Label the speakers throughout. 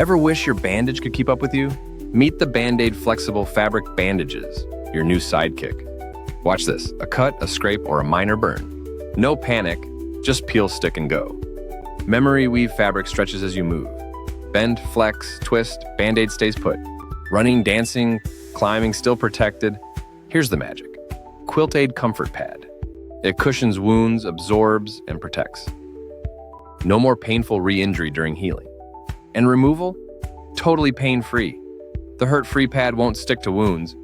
Speaker 1: Ever wish your bandage could keep up with you? Meet the Band-Aid Flexible Fabric Bandages, your new sidekick. Watch this, a cut, a scrape, or a minor burn. No panic, just peel, stick, and go. Memory weave fabric stretches as you move. Bend, flex, twist, Band-Aid stays put. Running, dancing, climbing, still protected. Here's the magic. Quilt-Aid Comfort Pad. It cushions wounds, absorbs, and protects. No more painful re-injury during healing. And removal? Totally pain-free. The hurt-free pad won't stick to wounds.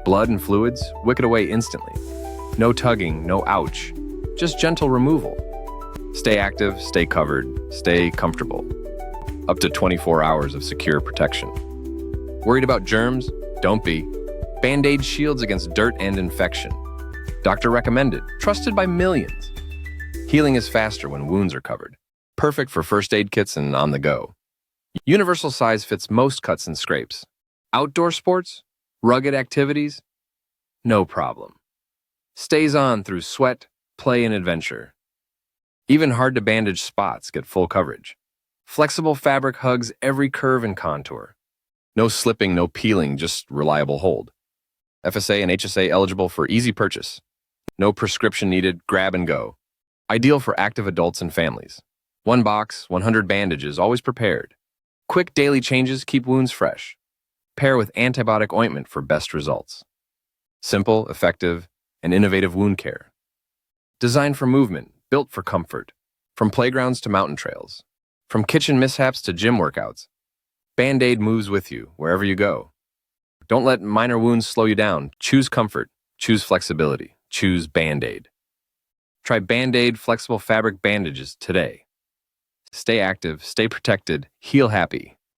Speaker 1: Blood and fluids, wick it away instantly. No tugging, no ouch. Just gentle removal. Stay active, stay covered, stay comfortable. Up to 24 hours of secure protection. Worried about germs? Don't be. Band-Aid shields against dirt and infection. Doctor recommended, trusted by millions. Healing is faster when wounds are covered. Perfect for first aid kits and on the go. Universal size fits most cuts and scrapes. Outdoor sports? Rugged activities? No problem. Stays on through sweat, play, and adventure. Even hard-to-bandage spots get full coverage. Flexible fabric hugs every curve and contour. No slipping, no peeling, just reliable hold. FSA and HSA eligible for easy purchase. No prescription needed, grab and go. Ideal for active adults and families. One box, 100 bandages, always prepared. Quick daily changes keep wounds fresh. Pair with antibiotic ointment for best results. Simple, effective, and innovative wound care. Designed for movement, built for comfort. From playgrounds to mountain trails. From kitchen mishaps to gym workouts. Band-Aid moves with you wherever you go. Don't let minor wounds slow you down. Choose comfort. Choose flexibility. Choose Band-Aid. Try Band-Aid Flexible Fabric Bandages today. Stay active, stay protected, heal happy.